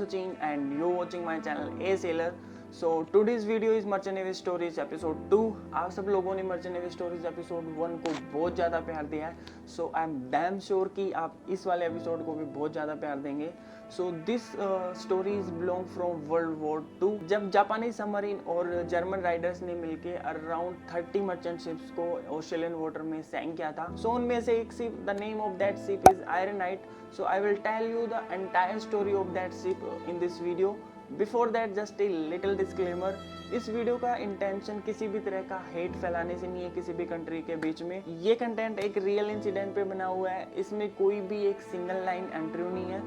Sachin and you're watching my channel A Sailor. So today's video is Merchant Navy Stories episode 2. आप सब लोगों ने Merchant Navy Stories episode 1 को बहुत ज़्यादा प्यार दिया है. So I'm damn sure कि आप इस वाले एपिसोड को भी बहुत ज़्यादा प्यार देंगे. So this stories belong from World War II. जब जापानी सबमरीन और जर्मन राइडर्स ने मिलके अराउंड 30 मर्चेंट शिप्स को ऑस्ट्रेलियन वाटर में सैंक किया था. So उनमें से एक ship, the name of that ship is iron night. So I will tell you the entire story of that ship in this video. Before that, just a little disclaimer. इस video का intention किसी भी तरह का hate फैलाने से नहीं है किसी भी कंट्री के बीच में. ये कंटेंट एक रियल इंसिडेंट पे बना हुआ है. इसमें कोई भी एक सिंगल लाइन इंटरव्यू नहीं है.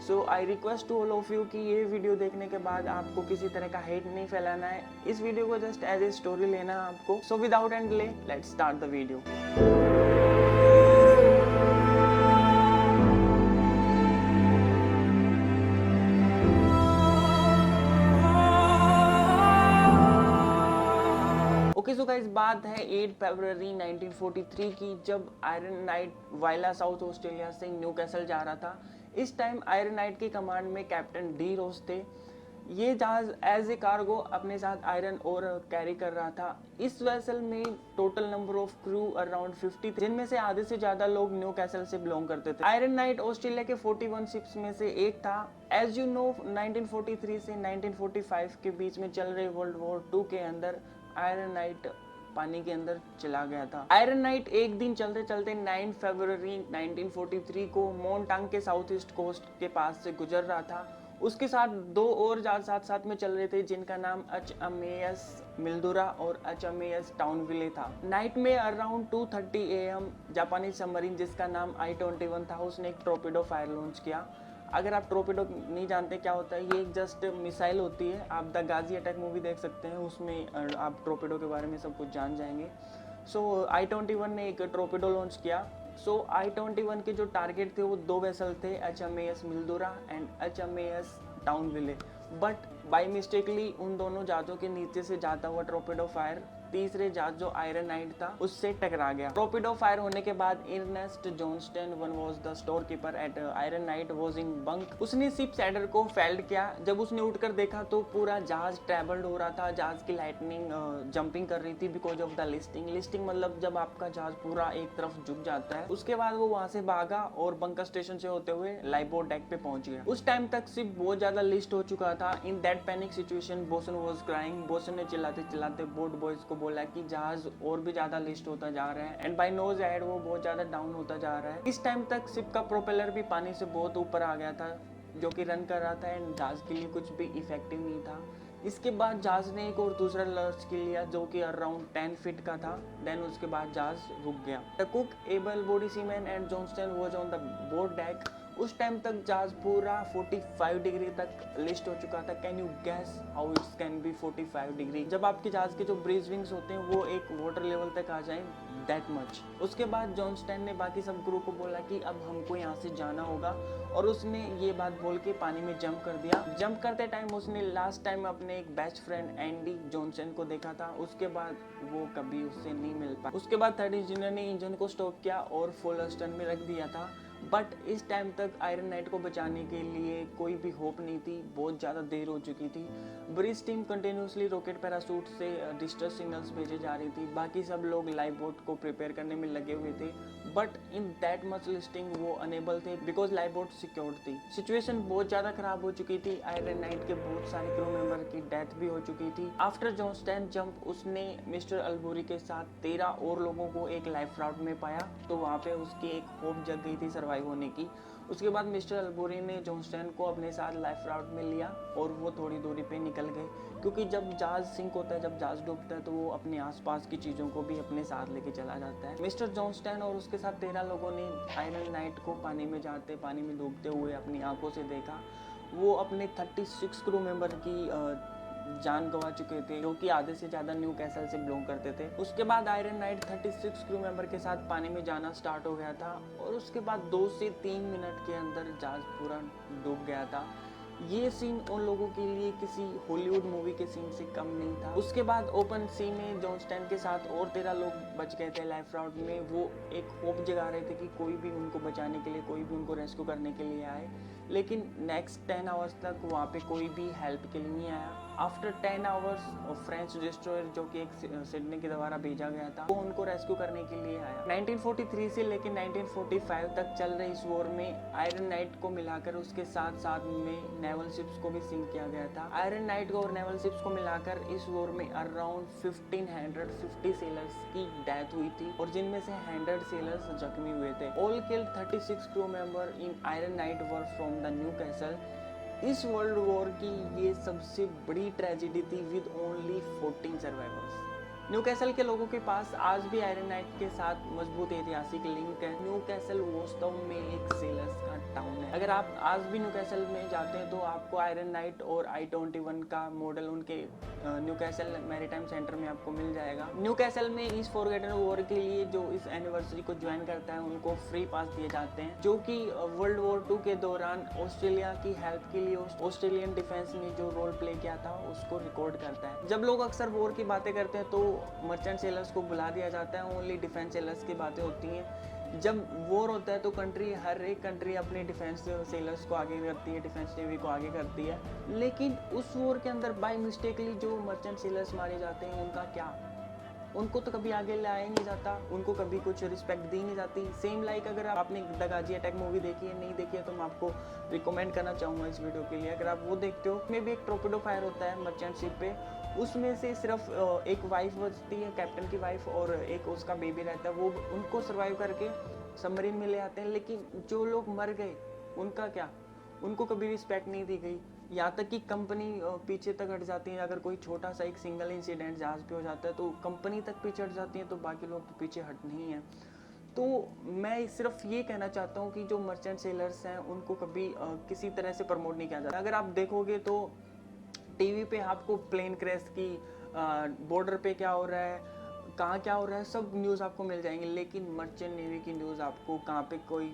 So I request to all of you कि ये वीडियो देखने के बाद आपको किसी तरह का हेट नहीं फैलाना है. इस वीडियो को जस्ट एज ए स्टोरी लेना है आपको. So without any delay let's start the video. So guys, बात है 8 फरवरी 1943 की, जब iron night Viola south Australia से न्यूकैसल जा रहा था. इस टाइम आयरन नाइट की कमांड में कैप्टन डी रोज थे. ये जहाज एज ए कार्गो अपने साथ आयरन और कैरी कर रहा था. इस वेसल में total number of crew around 50 थे, जिनमें से आधे से ज्यादा लोग न्यूकैसल से बिलोंग करते थे. आयरन नाइट ऑस्ट्रेलिया के 41 शिप्स में से एक था. एज यू नो, 1943 से 1945 के बीच में चल रहे वर्ल्ड वॉर 2 के अंदर आयरन नाइट पानी के अंदर चला गया था. आयरन नाइट एक दिन चलते चलते 9 फरवरी 1943 को मोन्टांग के साउथ ईस्ट कोस्ट के पास से गुजर रहा था. उसके साथ दो और जहाज साथ साथ में चल रहे थे, जिनका नाम HMAS मिल्दुरा और HMAS टाउनविले था. नाइट में अराउंड 2:30 AM जापानी सबमरीन जिसका नाम I-21 था, उसने एक टॉर्पेडो फायर लॉन्च किया. अगर आप टॉर्पेडो नहीं जानते क्या होता है, ये एक जस्ट मिसाइल होती है. आप द गाजी अटैक मूवी देख सकते हैं, उसमें आप टॉर्पेडो के बारे में सब कुछ जान जाएंगे. सो I-21 ने एक टॉर्पेडो लॉन्च किया. सो I-21 के जो टारगेट थे वो दो वेसल थे, HMAS Mildura and HMAS Townsville. But by mistakenly उन दोनों जहाज़ों के नीचे से जाता हुआ टॉर्पेडो फायर तीसरे जहाज जो आयरन नाइट था उससे टकरा गया. टॉर्पेडो फायर होने के बाद Ernest Johnston one was the store keeper at Iron Knight was in bunk. उसने शिप सैडर को फेल्ड किया. जब उसने उठकर देखा तो पूरा जहाज ट्रैवल्ड हो रहा था. जहाज की लाइटनिंग जंपिंग कर रही थी बिकॉज ऑफ द लिस्टिंग मतलब जब आपका जहाज पूरा एक तरफ झुक जाता है. उसके बाद वो वहां से भागा और बंकर स्टेशन से होते हुए लाइफबोट डेक पे पहुंच गया. उस टाइम तक शिप बहुत ज्यादा लिस्ट हो चुका था. In that panic situation boson was crying. Boson ने चिल्लाते चिल्लाते बोट बॉयज को बोला कि जहाज और भी ज्यादा लिस्ट होता जा रहा है एंड बाय नोज एड वो बहुत ज्यादा डाउन होता जा रहा है. इस टाइम तक शिप का प्रोपेलर भी पानी से बहुत ऊपर आ गया था, जो कि रन कर रहा था एंड जहाज के लिए कुछ भी इफेक्टिव नहीं था. इसके बाद जहाज ने एक और दूसरा लर्च के लिया जो कि अराउंड 10 फीट का था. देन उसके बाद जहाज रुक गया. The cook, able body seaman and Johnston was on the boat deck. उस टाइम तक जहाज पूरा 45 डिग्री तक लिस्ट हो चुका था. Can you gas how it's can be 45 degree? जब आपके जहाज के जो ब्रीज विंग्स होते हैं वो एक वाटर लेवल तक आ जाएं, दैट मच. उसके बाद जॉनस्टन ने बाकी सब क्रू को बोला कि अब हमको यहाँ से जाना होगा और उसने ये बात बोल के पानी में जंप कर दिया. जंप करते टाइम उसने लास्ट टाइम अपने एक बेस्ट फ्रेंड एंडी जॉनसन को देखा था. उसके बाद वो कभी उससे नहीं मिल पाया. उसके बाद थर्ड इंजीनियर ने इंजन को स्टॉप किया और फुल अस्टर्न में रख दिया था. बट इस टाइम तक आयरन नाइट को बचाने के लिए कोई भी होप नहीं थी. बहुत ज़्यादा देर हो चुकी थी. Bridge team continuously rocket parachute से डिस्ट्रेस सिग्नल्स भेजे जा रही थी. बाकी सब लोग लाइफ बोट को प्रिपेयर करने में लगे हुए थे. But in that much listing वो अनेबल थे बिकॉज लाइफ बोट सिक्योर्ड थी. सिचुएशन बहुत ज़्यादा खराब हो चुकी थी. आयरन नाइट के बहुत सारे क्रू मेंबर की डेथ भी हो चुकी थी. आफ्टर जॉनस्टन जंप उसने मिस्टर अल्बोरी के साथ 13 और लोगों को एक लाइफ राफ्ट में पाया. तो वहाँ पे उसकी एक होप जग गई थी सर्वाइव होने की. उसके बाद मिस्टर अल्बोरी ने जॉनस्टन को अपने साथ लाइफ राफ्ट में लिया और वो थोड़ी दूरी पे निकल गए, क्योंकि जब जहाज सिंक होता है, जब जहाज डूबता है तो वो अपने आसपास की चीज़ों को भी अपने साथ लेके चला जाता है. मिस्टर जॉनस्टन और उसके साथ 13 लोगों ने आयरन नाइट को पानी में डूबते हुए अपनी आंखों से देखा. वो अपने 36 क्रू मेंबर की जान गंवा चुके थे, जो कि आधे से ज़्यादा न्यूकैसल से बिलोंग करते थे. उसके बाद आयरन नाइट 36 क्रू मेंबर के साथ पानी में जाना स्टार्ट हो गया था और उसके बाद 2 से 3 मिनट के अंदर जहाज पूरा डूब गया था. ये सीन उन लोगों के लिए किसी हॉलीवुड मूवी के सीन से कम नहीं था. उसके बाद ओपन सी में जॉनस्टन के साथ और 13 लोग बच गए थे लाइफ राफ्ट में. वो एक होप जगा रहे थे कि कोई भी उनको बचाने के लिए, कोई भी उनको रेस्क्यू करने के लिए आए. लेकिन नेक्स्ट 10 आवर्स तक वहाँ पे कोई भी हेल्प के लिए नहीं आया। आफ्टर 10 आवर्स फ्रेंच डिस्ट्रॉयर जो कि एक सिडनी के द्वारा भेजा गया था, वो उनको रेस्क्यू करने के लिए आया। 1943 से लेकर 1945 तक चल रही इस वॉर में आयरन नाइट को मिलाकर उसके साथ साथ में नेवल शिप्स को भी सिंक किया गया था। आयरन नाइट को और नेवल शिप्स को मिलाकर इस वॉर में अराउंड 1550 सेलर्स की डेथ हुई थी और जिनमें से 100 सेलर्स जख्मी हुए थे। All killed 36 crew member in iron night were from the new castle. इस वर्ल्ड वॉर की ये सबसे बड़ी ट्रेजेडी थी with only 14 survivors. New castle के लोगों के पास आज भी आयरन नाइट के साथ मजबूत ऐतिहासिक लिंक है। न्यू कैसल वास्तव में एक सेलर्स का टाउन है। अगर आप आज भी न्यू कैसल में जाते हैं तो आपको आयरन नाइट और I-21 का मॉडल उनके न्यू कैसल मैरीटाइम सेंटर में आपको मिल जाएगा। न्यू कैसल में इस फॉरगेटन वॉर के लिए जो इस एनिवर्सरी को ज्वाइन करता है उनको फ्री पास दिए जाते हैं, जो कि वर्ल्ड वॉर 2 के दौरान ऑस्ट्रेलिया की हेल्प के लिए ऑस्ट्रेलियन डिफेंस ने जो रोल प्ले किया था उसको रिकॉर्ड करता है। जब लोग अक्सर वॉर की बातें करते हैं तो मर्चेंट सेलर्स को बुला दिया जाता है, ओनली डिफेंस सेलर्स की बातें होती हैं। जब वॉर होता है तो हर एक कंट्री अपने डिफेंस सेलर्स को आगे करती है, डिफेंस नेवी को आगे करती है। लेकिन उस वॉर के अंदर बाय मिस्टेकली जो मर्चेंट सेलर्स मारे जाते हैं उनका क्या, उनको तो कभी आगे लाया नहीं जाता, उनको कभी कुछ रिस्पेक्ट दी नहीं जाती। सेम लाइक अगर आपने द गाजी अटैक मूवी देखी है, नहीं देखी है तो मैं आपको रिकमेंड करना चाहूँगा इस वीडियो के लिए। अगर आप वो देखते हो, उसमें भी एक टॉर्पेडो फायर होता है मर्चेंट शिप पे, उसमें से सिर्फ एक वाइफ बचती है, कैप्टन की वाइफ, और एक उसका बेबी रहता है। वो उनको सर्वाइव करके सबमरीन में ले आते हैं। लेकिन जो लोग मर गए उनका क्या, उनको कभी रिस्पेक्ट नहीं दी गई। यहाँ तक कि कंपनी पीछे तक हट जाती है। अगर कोई छोटा सा एक सिंगल इंसिडेंट जहाज पे हो जाता है तो कंपनी तक पीछे हट जाती है, तो बाकी लोग तो पीछे हट नहीं है। तो मैं सिर्फ ये कहना चाहता हूँ कि जो मर्चेंट सेलर्स हैं उनको कभी किसी तरह से प्रमोट नहीं किया जाता। अगर आप देखोगे तो टीवी पे आपको प्लेन क्रैश की, बॉर्डर पे क्या हो रहा है, कहाँ क्या हो रहा है, सब न्यूज़ आपको मिल जाएंगे। लेकिन मर्चेंट नेवी की न्यूज़ आपको कहाँ पे कोई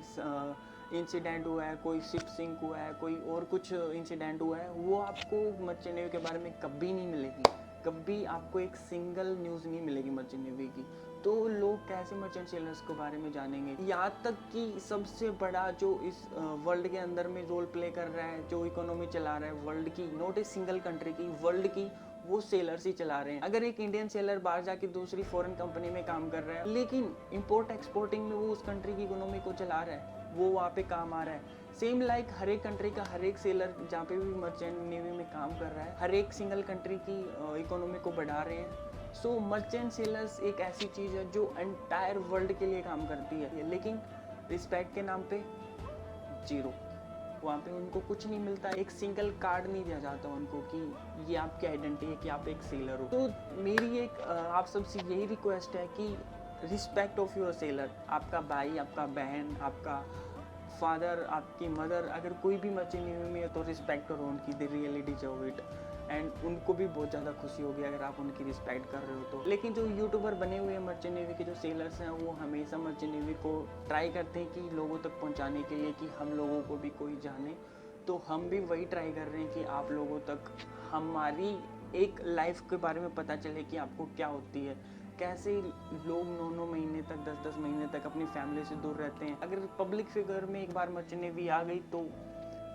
इंसिडेंट हुआ है, कोई शिप सिंक हुआ है, कोई और कुछ इंसिडेंट हुआ है, वो आपको मर्चेंट नेवी के बारे में कभी नहीं मिलेगी। कभी आपको एक सिंगल न्यूज़ नहीं मिलेगी मर्चेंट नेवी की। तो लोग कैसे मर्चेंट सेलर्स के बारे में जानेंगे। यहाँ तक कि सबसे बड़ा जो इस वर्ल्ड के अंदर में रोल प्ले कर रहा है, जो इकोनॉमी चला रहा है वर्ल्ड की, नॉट ए सिंगल कंट्री की, वर्ल्ड की, वो सेलर्स ही चला रहे हैं। अगर एक इंडियन सेलर बाहर जाके दूसरी फॉरेन कंपनी में काम कर रहा है, लेकिन इंपोर्ट एक्सपोर्टिंग में वो उस कंट्री की इकोनॉमी को चला रहा है, वो वहाँ पे काम आ रहा है। सेम लाइक हर एक कंट्री का हर एक सेलर जहाँ पे भी मर्चेंट नेवी में काम कर रहा है, हर एक सिंगल कंट्री की इकोनॉमी को बढ़ा रहे हैं। सो मर्चेंट सेलर्स एक ऐसी चीज़ है जो एंटायर वर्ल्ड के लिए काम करती है, लेकिन रिस्पेक्ट के नाम पे जीरो। वहाँ पे उनको कुछ नहीं मिलता, एक सिंगल कार्ड नहीं दिया जाता उनको कि ये आपकी आइडेंटिटी है कि आप एक सेलर हो। तो मेरी एक आप सबसे यही रिक्वेस्ट है कि रिस्पेक्ट ऑफ योर सेलर। आपका भाई, आपका बहन, आपका फादर, आपकी मदर, अगर कोई भी मर्चेंट नेवी में है तो रिस्पेक्ट करो उनकी, they really deserve it. And उनको भी बहुत ज़्यादा खुशी होगी अगर आप उनकी रिस्पेक्ट कर रहे हो तो। लेकिन जो यूट्यूबर बने हुए हैं मर्चेंट नेवी के जो सेलर्स हैं, वो हमेशा मर्चेंट नेवी को ट्राई करते हैं कि लोगों तक पहुंचाने के लिए कि हम लोगों को भी कोई जाने। तो हम भी वही ट्राई कर रहे हैं कि आप लोगों तक हमारी एक लाइफ के बारे में पता चले कि आपको क्या होती है, कैसे लोग 9-9 महीने तक, 10-10 महीने तक अपनी फैमिली से दूर रहते हैं। अगर पब्लिक फिगर में एक बार मर्चेंट नेवी आ गई तो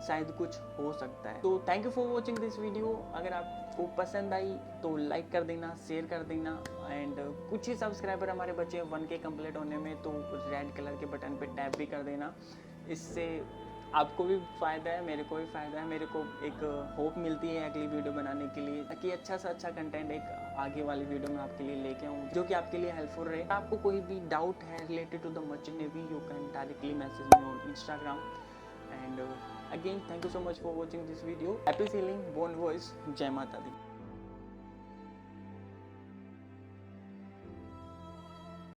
शायद कुछ हो सकता है। तो thank you for watching this video. अगर आपको पसंद आई तो लाइक कर देना, शेयर कर देना, एंड कुछ ही सब्सक्राइबर हमारे बचे 1K कंप्लीट होने में, तो रेड कलर के बटन पे टैप भी कर देना। इससे आपको भी फ़ायदा है, मेरे को भी फ़ायदा है, मेरे को एक होप मिलती है अगली वीडियो बनाने के लिए, ताकि अच्छा से अच्छा कंटेंट एक आगे वाली वीडियो में आपके लिए लेके आऊँ जो कि आपके लिए हेल्पफुल रहे। आपको कोई भी डाउट है related to the merchant navy, you can directly message me on Instagram. And again, thank you so much for watching this video. Happy sailing, born voice, Jai Mata Di।